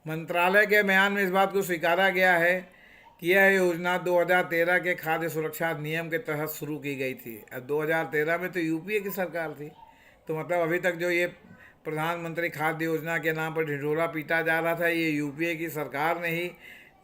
मंत्रालय के बयान में इस बात को स्वीकारा गया है कि यह योजना 2013 के खाद्य सुरक्षा अधिनियम के तहत शुरू की गई थी। अब 2013 में तो यूपीए की सरकार थी, तो मतलब अभी तक जो ये प्रधानमंत्री खाद्य योजना के नाम पर ढिढोरा पीटा जा रहा था, ये यूपीए की सरकार ने ही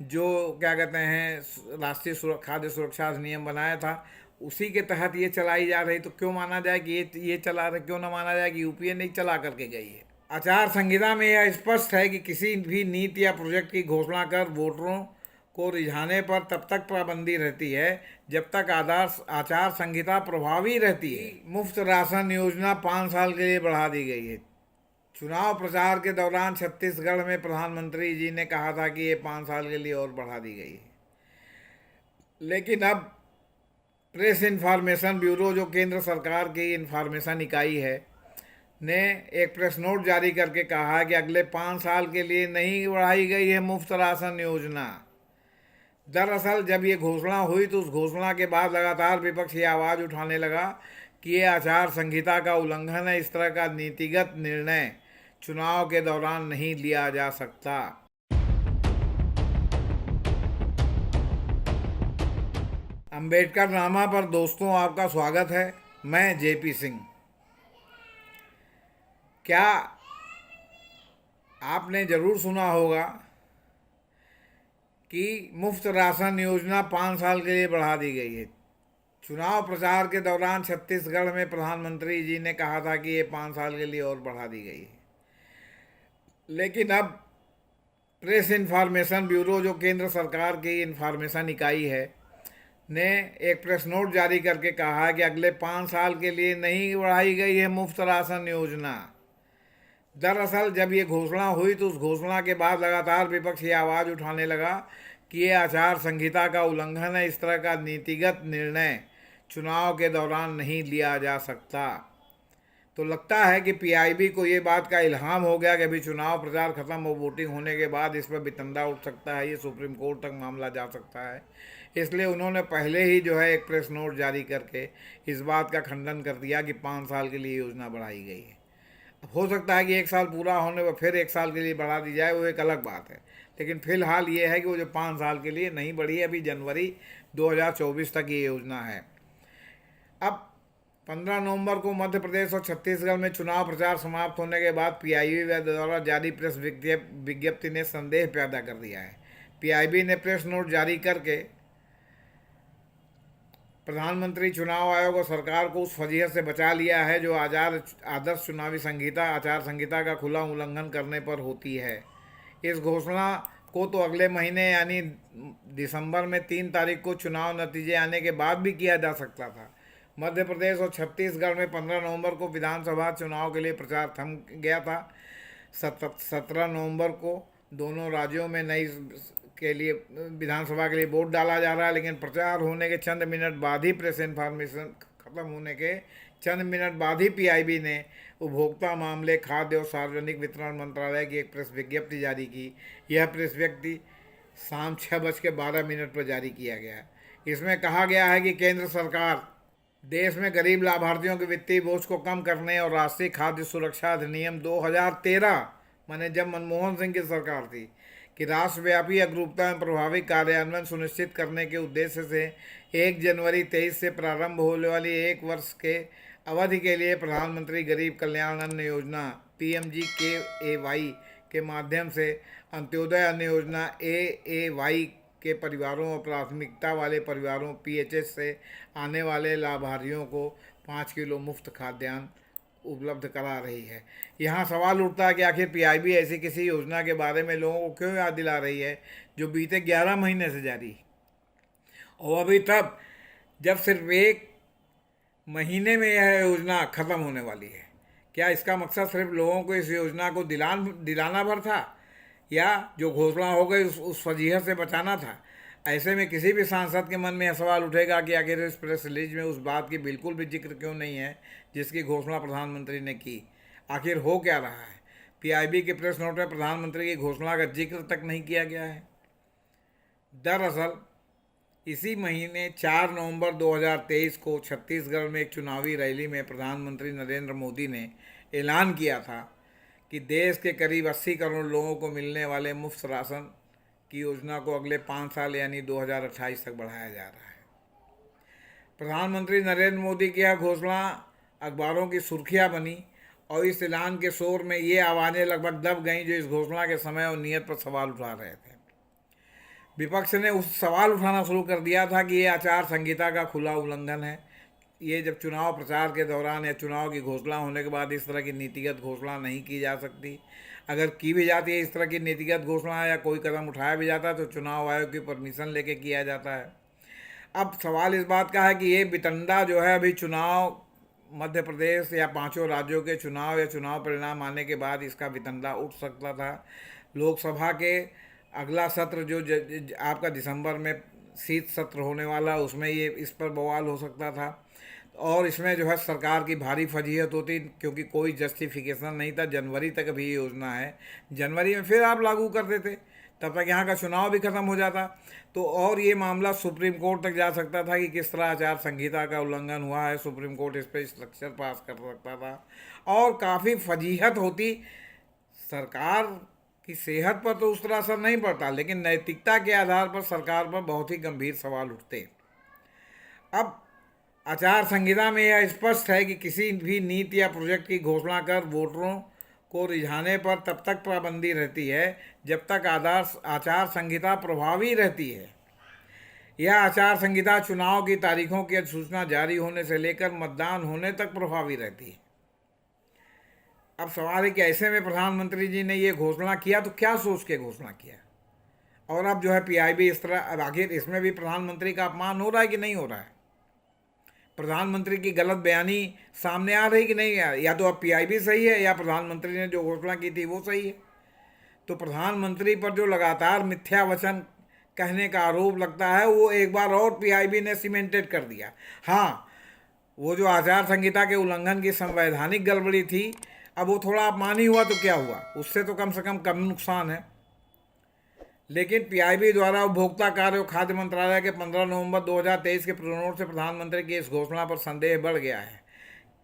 जो क्या कहते हैं राष्ट्रीय खाद्य सुरक्षा अधिनियम बनाया था, उसी के तहत ये चलाई जा रही। तो क्यों माना जाए कि ये चला रहे, क्यों ना माना जाए कि यूपीए नहीं चला करके गई है। आचार संहिता में यह स्पष्ट है कि किसी भी नीति या प्रोजेक्ट की घोषणा कर वोटरों को रिझाने पर तब तक पाबंदी रहती है जब तक आचार संहिता प्रभावी रहती है। मुफ्त राशन योजना 5 साल के लिए बढ़ा दी गई है। चुनाव प्रचार के दौरान छत्तीसगढ़ में प्रधानमंत्री जी ने कहा था कि ये 5 साल के लिए और बढ़ा दी गई है, लेकिन अब प्रेस इन्फॉर्मेशन ब्यूरो, जो केंद्र सरकार की इन्फॉर्मेशन इकाई है, ने एक प्रेस नोट जारी करके कहा है कि अगले 5 साल के लिए नहीं बढ़ाई गई है मुफ्त राशन योजना। दरअसल जब ये घोषणा हुई तो उस घोषणा के बाद लगातार विपक्ष ये आवाज़ उठाने लगा कि ये आचार संहिता का उल्लंघन है, इस तरह का नीतिगत निर्णय चुनाव के दौरान नहीं लिया जा सकता। अंबेडकर नामा पर दोस्तों आपका स्वागत है। मैं जेपी सिंह। क्या आपने ज़रूर सुना होगा कि मुफ्त राशन योजना 5 साल के लिए बढ़ा दी गई है। चुनाव प्रचार के दौरान छत्तीसगढ़ में प्रधानमंत्री जी ने कहा था कि ये 5 साल के लिए और बढ़ा दी गई है, लेकिन अब प्रेस इन्फॉर्मेशन ब्यूरो, जो केंद्र सरकार की इन्फॉर्मेशन इकाई है, ने एक प्रेस नोट जारी करके कहा है कि अगले 5 साल के लिए नहीं बढ़ाई गई है मुफ्त राशन योजना। दरअसल जब ये घोषणा हुई तो उस घोषणा के बाद लगातार विपक्ष ये आवाज़ उठाने लगा कि ये आचार संहिता का उल्लंघन है, इस तरह का नीतिगत निर्णय चुनाव के दौरान नहीं लिया जा सकता। तो लगता है कि पीआईबी को ये बात का इल्हाम हो गया कि अभी चुनाव प्रचार खत्म हो, वोटिंग होने के बाद इस पर बितंदा उठ सकता है, ये सुप्रीम कोर्ट तक मामला जा सकता है। इसलिए उन्होंने पहले ही जो है एक प्रेस नोट जारी करके इस बात का खंडन कर दिया कि 5 साल के लिए योजना बढ़ाई गई है। हो सकता है कि 1 साल पूरा होने पर फिर 1 साल के लिए बढ़ा दी जाए, वो एक अलग बात है, लेकिन फिलहाल ये है कि वो जो 5 साल के लिए नहीं बढ़ी है, अभी जनवरी 2024 तक ये योजना है। अब 15 नवंबर को मध्य प्रदेश और छत्तीसगढ़ में चुनाव प्रचार समाप्त होने के बाद पीआईबी द्वारा जारी प्रेस विज्ञप्ति ने संदेह पैदा कर दिया है। पीआईबी ने प्रेस नोट जारी करके प्रधानमंत्री चुनाव आयोग और सरकार को उस फजीहत से बचा लिया है जो आदर्श चुनावी संहिता आचार संहिता का खुला उल्लंघन करने पर होती है। इस घोषणा को तो अगले महीने यानी दिसंबर में 3 तारीख को चुनाव नतीजे आने के बाद भी किया जा सकता था। मध्य प्रदेश और छत्तीसगढ़ में 15 नवंबर को विधानसभा चुनाव के लिए प्रचार थम गया था। 17 नवंबर को दोनों राज्यों में नई के लिए विधानसभा के लिए वोट डाला जा रहा है, लेकिन प्रचार होने के चंद मिनट बाद ही, प्रेस इन्फॉर्मेशन खत्म होने के चंद मिनट बाद ही पीआईबी ने उपभोक्ता मामले, खाद्य और सार्वजनिक वितरण मंत्रालय की एक प्रेस विज्ञप्ति जारी की। यह प्रेस विज्ञप्ति शाम 6:12 पर जारी किया गया। इसमें कहा गया है कि केंद्र सरकार देश में गरीब लाभार्थियों के वित्तीय बोझ को कम करने और राष्ट्रीय खाद्य सुरक्षा अधिनियम 2013, माने जब मनमोहन सिंह की सरकार थी, कि राष्ट्रव्यापी एकरूपता में प्रभावी कार्यान्वयन सुनिश्चित करने के उद्देश्य से 1 जनवरी 23 से प्रारंभ होने वाली 1 वर्ष के अवधि के लिए प्रधानमंत्री गरीब कल्याण अन्न योजना PMGKAY के माध्यम से अंत्योदय अन्न योजना AAY के परिवारों और प्राथमिकता वाले परिवारों PHS से आने वाले लाभार्थियों को 5 किलो मुफ्त खाद्यान्न उपलब्ध करा रही है। यहाँ सवाल उठता है कि आखिर पीआईबी ऐसी किसी योजना के बारे में लोगों को क्यों याद दिला रही है जो बीते 11 महीने से जारी, और अभी तब जब सिर्फ 1 महीने में यह योजना ख़त्म होने वाली है। क्या इसका मकसद सिर्फ लोगों को इस योजना को दिलाना भर था, या जो घोषणा हो गई उस फजीहत से बचाना था? ऐसे में किसी भी सांसद के मन में यह सवाल उठेगा कि आखिर इस प्रेस रिलीज में उस बात की बिल्कुल भी जिक्र क्यों नहीं है जिसकी घोषणा प्रधानमंत्री ने की। आखिर हो क्या रहा है? पीआईबी के प्रेस नोट में प्रधानमंत्री की घोषणा का जिक्र तक नहीं किया गया है। दरअसल इसी महीने 4 नवंबर 2023 को छत्तीसगढ़ में एक चुनावी रैली में प्रधानमंत्री नरेंद्र मोदी ने ऐलान किया था कि देश के करीब 80 करोड़ लोगों को मिलने वाले मुफ्त राशन की योजना को अगले 5 साल यानी 2028 तक बढ़ाया जा रहा है। प्रधानमंत्री नरेंद्र मोदी की यह घोषणा अखबारों की सुर्खियां बनी और इस ऐलान के शोर में ये आवाज़ें लगभग दब गईं जो इस घोषणा के समय और नीयत पर सवाल उठा रहे थे। विपक्ष ने उस सवाल उठाना शुरू कर दिया था कि ये आचार संहिता का खुला उल्लंघन है। ये जब चुनाव प्रचार के दौरान या चुनाव की घोषणा होने के बाद इस तरह की नीतिगत घोषणा नहीं की जा सकती। अगर की भी जाती है इस तरह की नीतिगत घोषणा या कोई कदम उठाया भी जाता है तो चुनाव आयोग की परमिशन लेके किया जाता है। अब सवाल इस बात का है कि ये बितंडा जो है अभी चुनाव मध्य प्रदेश या 5 राज्यों के चुनाव या चुनाव परिणाम आने के बाद इसका वितंडा उठ सकता था। लोकसभा के अगला सत्र जो आपका दिसंबर में शीत सत्र होने वाला उसमें ये इस पर बवाल हो सकता था और इसमें जो है सरकार की भारी फजीहत होती क्योंकि कोई जस्टिफिकेशन नहीं था। जनवरी तक अभी ये योजना है, जनवरी में फिर आप लागू कर देते, तब तक यहाँ का चुनाव भी खत्म हो जाता तो और ये मामला सुप्रीम कोर्ट तक जा सकता था कि किस तरह आचार संहिता का उल्लंघन हुआ है। सुप्रीम कोर्ट इस पर स्ट्रक्चर पास कर सकता था और काफ़ी फजीहत होती। सरकार की सेहत पर तो उस तरह असर नहीं पड़ता लेकिन नैतिकता के आधार पर सरकार पर बहुत ही गंभीर सवाल उठते। अब आचार संहिता में यह स्पष्ट है कि किसी भी नीति या प्रोजेक्ट की घोषणा कर वोटरों को रिझाने पर तब तक पाबंदी रहती है जब तक आचार संहिता प्रभावी रहती है। यह आचार संहिता चुनाव की तारीखों की अधिसूचना जारी होने से लेकर मतदान होने तक प्रभावी रहती है। अब सवाल है कि ऐसे में प्रधानमंत्री जी ने ये घोषणा किया तो क्या सोच के घोषणा किया और अब जो है पीआईबी इस तरह, अब आखिर इसमें भी प्रधानमंत्री का अपमान हो रहा है कि नहीं हो रहा है? प्रधानमंत्री की गलत बयानी सामने आ रही कि नहीं आ रही? या तो अब पीआईबी सही है या प्रधानमंत्री ने जो घोषणा की थी वो सही है। तो प्रधानमंत्री पर जो लगातार मिथ्या वचन कहने का आरोप लगता है वो एक बार और पीआईबी ने सीमेंटेड कर दिया। हाँ, वो जो आचार संहिता के उल्लंघन की संवैधानिक गड़बड़ी थी, अब वो थोड़ा अपमानी हुआ तो क्या हुआ, उससे तो कम से कम नुकसान है। लेकिन पीआईबी द्वारा उपभोक्ता कार्य और खाद्य मंत्रालय के 15 नवंबर 2023 के प्रोनोट से प्रधानमंत्री की इस घोषणा पर संदेह बढ़ गया है।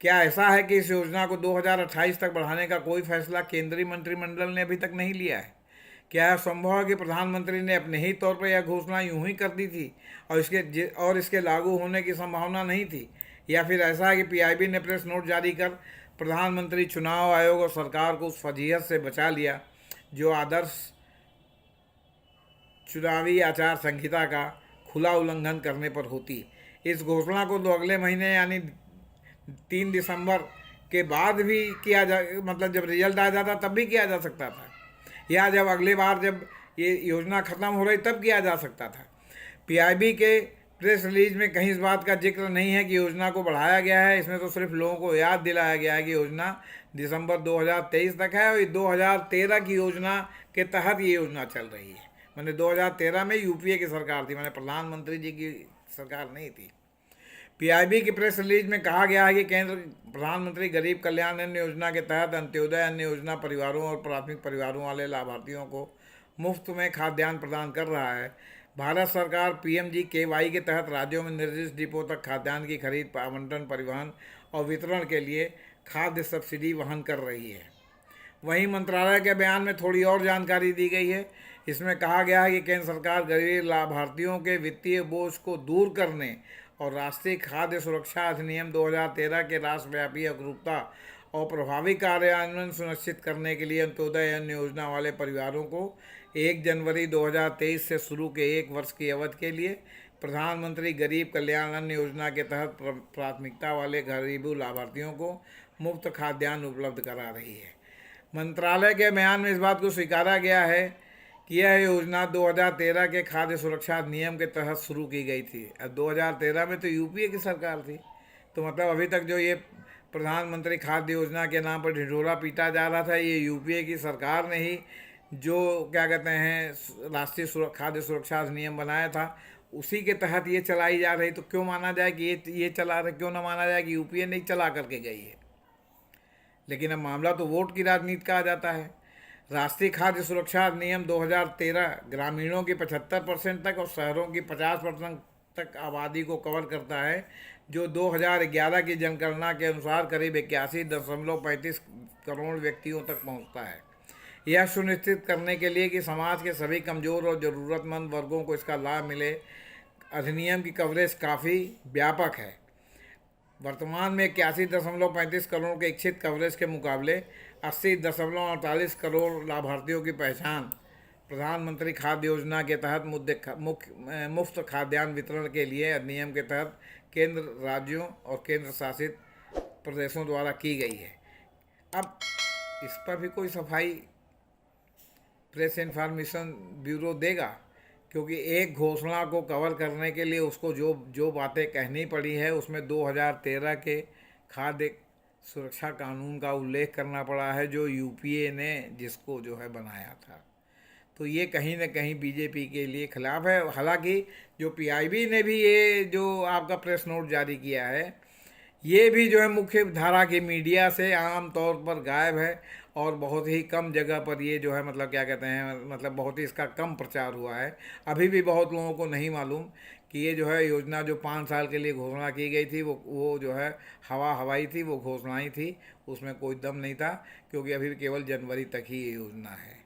क्या ऐसा है कि इस योजना को 2028 तक बढ़ाने का कोई फैसला केंद्रीय मंत्रिमंडल ने अभी तक नहीं लिया है? क्या यह संभव है कि प्रधानमंत्री ने अपने ही तौर पर यह घोषणा यूं ही कर दी थी और इसके लागू होने की संभावना नहीं थी? या फिर ऐसा है कि पीआईबी ने प्रेस नोट जारी कर प्रधानमंत्री, चुनाव आयोग और सरकार को उस फजीहत से बचा लिया जो आदर्श चुनावी आचार संहिता का खुला उल्लंघन करने पर होती? इस घोषणा को तो अगले महीने यानी 3 दिसंबर के बाद भी किया जा, मतलब जब रिजल्ट आ जाता तब भी किया जा सकता था, या जब अगली बार जब ये योजना ख़त्म हो रही तब किया जा सकता था। पीआईबी के प्रेस रिलीज में कहीं इस बात का जिक्र नहीं है कि योजना को बढ़ाया गया है। इसमें तो सिर्फ लोगों को याद दिलाया गया है कि योजना दिसंबर 2023 तक है और 2013 की योजना के तहत ये योजना चल रही है। मैंने 2013 में यूपीए की सरकार थी, मैंने प्रधानमंत्री जी की सरकार नहीं थी। पीआईबी की प्रेस रिलीज में कहा गया है कि केंद्र प्रधानमंत्री गरीब कल्याण अन्न योजना के तहत अंत्योदय अन्न योजना परिवारों और प्राथमिक परिवारों वाले लाभार्थियों को मुफ्त में खाद्यान्न प्रदान कर रहा है। भारत सरकार पीएमजीकेवाई के तहत राज्यों में निर्दिष्ट डिपो तक खाद्यान्न की खरीद, आवंटन, परिवहन और वितरण के लिए खाद्य सब्सिडी वहन कर रही है। वहीं मंत्रालय के बयान में थोड़ी और जानकारी दी गई है। इसमें कहा गया है कि केंद्र सरकार गरीब लाभार्थियों के वित्तीय बोझ को दूर करने और राष्ट्रीय खाद्य सुरक्षा अधिनियम 2013 के राष्ट्रव्यापी एकरूपता और प्रभावी कार्यान्वयन सुनिश्चित करने के लिए अंत्योदय अन्न योजना वाले परिवारों को 1 जनवरी 2023 से शुरू के 1 वर्ष की अवधि के लिए प्रधानमंत्री गरीब कल्याण अन्न योजना के तहत प्राथमिकता वाले गरीब लाभार्थियों को मुफ्त खाद्यान्न उपलब्ध करा रही है। मंत्रालय के बयान में इस बात को स्वीकारा गया है कि यह योजना 2013 के खाद्य सुरक्षा अधिनियम के तहत शुरू की गई थी। अब 2013 में तो यूपीए की सरकार थी, तो मतलब अभी तक जो ये प्रधानमंत्री खाद्य योजना के नाम पर ढिढोरा पीटा जा रहा था, ये यूपीए की सरकार ने ही जो क्या कहते हैं राष्ट्रीय खाद्य सुरक्षा अधिनियम बनाया था, उसी के तहत ये चलाई जा रही। तो क्यों माना जाए कि ये चला रहे, क्यों ना माना जाए कि यूपीए नहीं चला करके गई है? लेकिन अब मामला तो वोट की राजनीति का आ जाता है। राष्ट्रीय खाद्य सुरक्षा अधिनियम 2013 ग्रामीणों की 75% तक और शहरों की तक आबादी को कवर करता है, जो 2011 की जनगणना के अनुसार करीब 81.35 करोड़ व्यक्तियों तक पहुंचता है। यह सुनिश्चित करने के लिए कि समाज के सभी कमज़ोर और ज़रूरतमंद वर्गों को इसका लाभ मिले, अधिनियम की कवरेज काफ़ी व्यापक है। वर्तमान में 81.35 करोड़ के इच्छित कवरेज के मुकाबले 80.48 करोड़ लाभार्थियों की पहचान प्रधानमंत्री खाद्य योजना के तहत मुफ्त खाद्यान्न वितरण के लिए अधिनियम के तहत केंद्र, राज्यों और केंद्र शासित प्रदेशों द्वारा की गई है। अब इस पर भी कोई सफाई प्रेस इन्फॉर्मेशन ब्यूरो देगा, क्योंकि एक घोषणा को कवर करने के लिए उसको जो बातें कहनी पड़ी है उसमें 2013 के खाद्य सुरक्षा कानून का उल्लेख करना पड़ा है, जो यूपीए ने जिसको जो है बनाया था। तो ये कहीं ना कहीं बीजेपी के लिए खिलाफ है। हालांकि जो पीआईबी ने भी ये जो आपका प्रेस नोट जारी किया है, ये भी जो है मुख्य धारा की मीडिया से आम तौर पर गायब है और बहुत ही कम जगह पर ये जो है मतलब क्या कहते हैं, मतलब बहुत ही इसका कम प्रचार हुआ है। अभी भी बहुत लोगों को नहीं मालूम कि ये जो है योजना जो 5 साल के लिए घोषणा की गई थी वो जो है हवाई थी, वो घोषणाएं थी, उसमें कोई दम नहीं था, क्योंकि अभी भी केवल जनवरी तक ही ये योजना है।